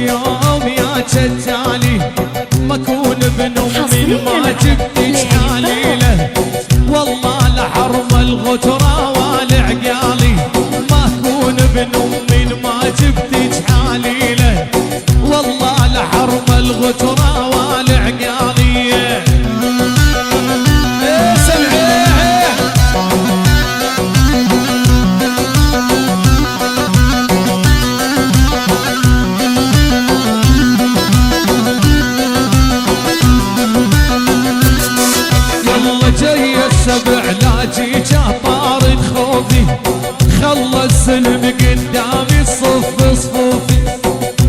يوم يا جدالي ما اكون ابن امي ما جبتك حاليله والله لحرم الغترة والعقالي ما اكون ابن امي ما جبتك حاليله والله لحرم الغترة والعقالي طارد خوفي خلى السلم قدامي صف صفوفي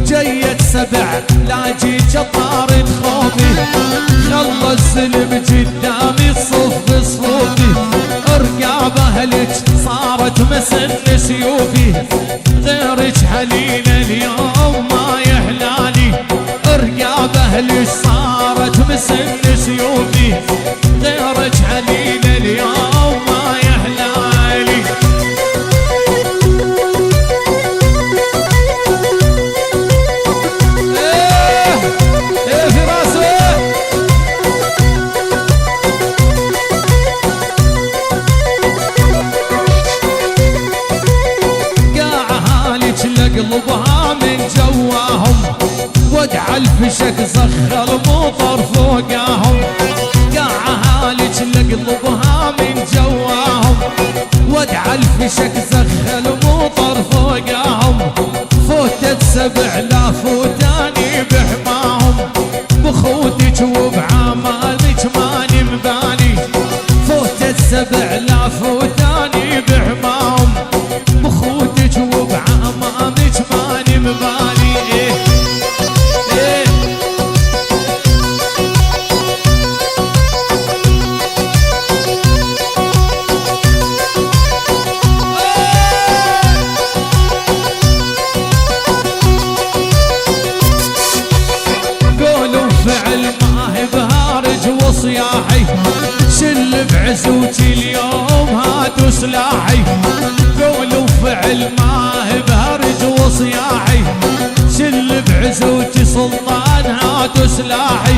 جيت سبع لا جيت طارد خوفي خلى السلم قدامي صف صفوفي ارقاب اهلك صارت مسن سيوفي غيرك حلينا اليوم ما يحلالي ارقاب اهلك صارت مسن سيوفي غيرك حلينا اليوم ما يحلالي ايه في راسه قاع هالك لقلبها من جواهم ودع الفشك زخر المطر فوقاهم قاع هالك لقلبها من جواهم ودع الفشك زخر المطر فوقاهم فوتت 7000 وتاني بحماهم بخوتك وبعمالك ماني مبالي فوتت 7000 وتاني بحماهم بخوتك وبعمالك ماني مبالي صياحي شل بعزوتي اليوم هاتوا سلاحي قول وفعل ما بهرج وصياحي شل بعزوتي سلطان هاتوا سلاحي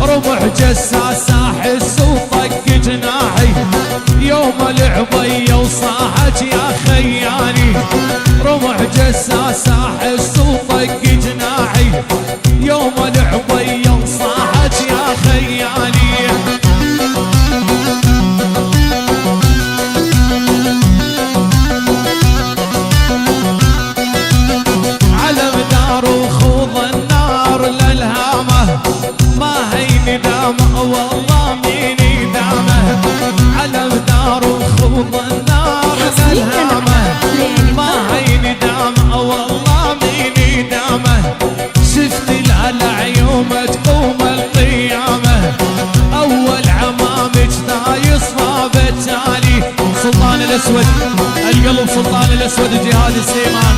رمح جساس احس وطق جناحي يوم العبيه وصاحت يا خيالي رمح جساس احس وطق جناحي يوم العبيه وصاحت يا خيالي على مدار وخوض النار للهامه ما هي ندامه والله مين دامه على مدار وخوض النار للهامه ما هي ندامه والله مين دامه شفت الهلع يوم تقوم القيامه اول عمامك دايص صابت تالي سلطان الاسود القلب سلطان الاسود جهاد السيمان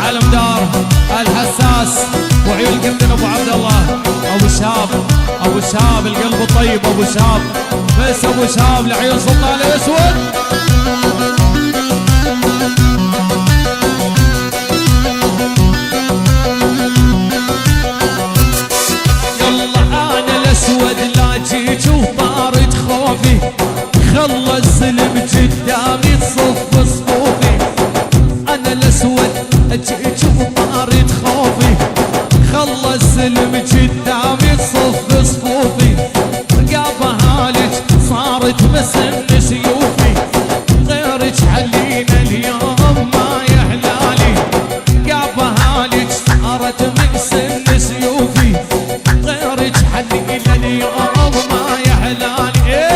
علم دار الحساس وعيون القمدن ابو عبد الله ابو شاب القلب الطيب ابو شاب بس ابو شاب لعيون سلطان الاسود الاسود لا جيت وطارد خوفي خلى السلم قدامي تصف صفوفي انا الاسود جيت وطارد خوفي خلى السلم قدامي تصف صفوفي رقاب هالك صارت مسن سيوفي غيرك حلينا اليوم ما يحلالي رقاب هالك صارت من سن سيوفي غيرك حلينا اليوم ما يحلالي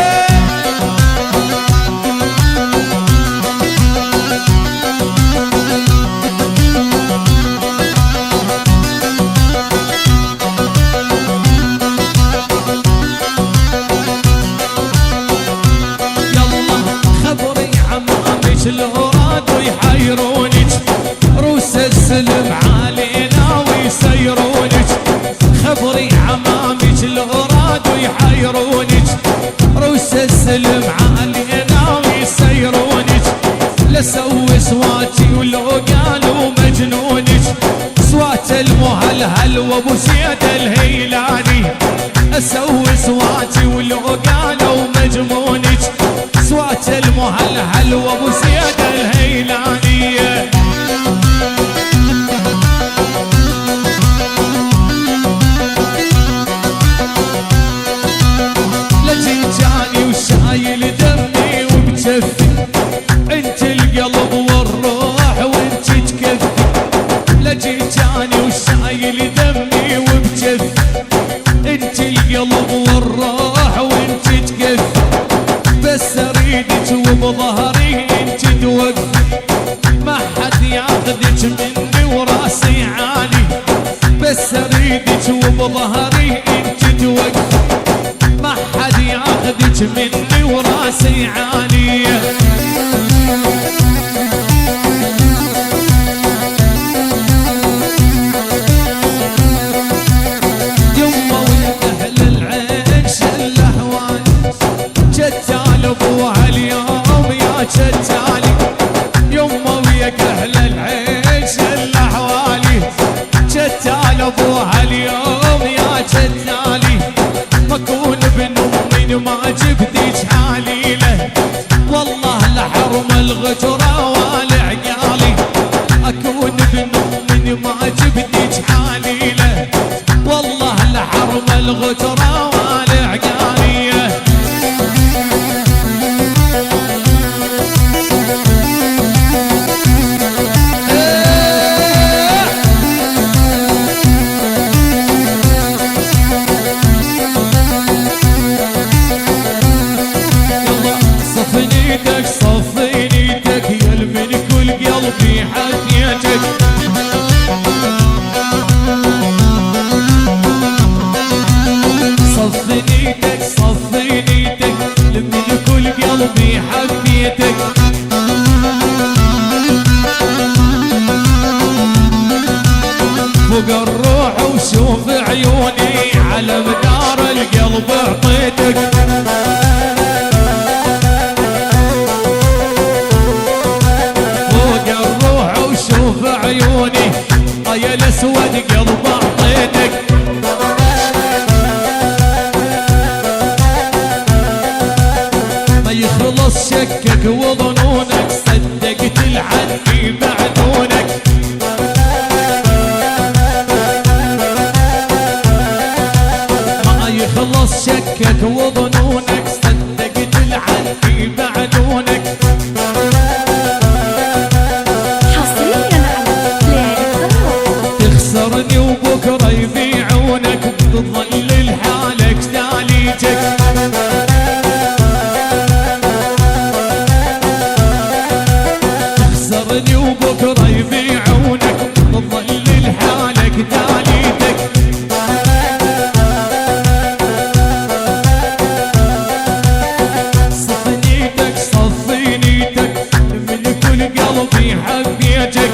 الأوراد ويحيرونك روس السلم علينا ويسيرونك خبري عمامك الأوراد ويحيرونك روس السلم علينا ويسيرونك لسوي سواتي ولو قالوا مجنونك المهلهل وابو سيد الهيلاني، اسوي سواتي ولو قالوا مجنونك، سوات المهلهل وابو سيد الهيلاني. لجنجاني وشايل دمي وبجفي، انت القلب والروح وانت تكفي. لجنجاني وشايل دمي وبجفي، انت القلب والروح وانت تكفي. بس اريدك وبظهري انت توقفي، ما حد ياخذك مني وراسي عالي. بس اريدك وبظهري انت توقفي، ما حد ياخذك مني وراسي عالي. يما ويا اهل العين شل احوالي، جتال ابوها اليوم يا جتالي. يما ويا اهل العين شل احوالي، جتال ابوها اليوم يا جتالي. مكون ابن امي ما جبتك حاليله، والله لحرم الغجره والعقالي. اكون ابن امي ما جبتك حاليله، والله لحرم الغجره والعقالي. صفي نيتك يا الملك والقلبي حديتك. صفي نيتك صفي نيتك، الملك والقلبي حبيتك. فوق الروح وشوف عيوني، على مدار القلب اعطيتك. شوف عيوني يا الاسود قلب اعطيتك. ما يخلص شكك وظنونك، صدقت العني بعدونك. ما يخلص شكك وظنونك، صدقت العني بعدونك. تخسرني وبكره يبيعونك، بتظل لحالك تاليتك. تخسرني وبكره يبيعونك، بتظل لحالك تاليتك. صفي نيتك صفي نيتك، من كل قلبي حبيتك.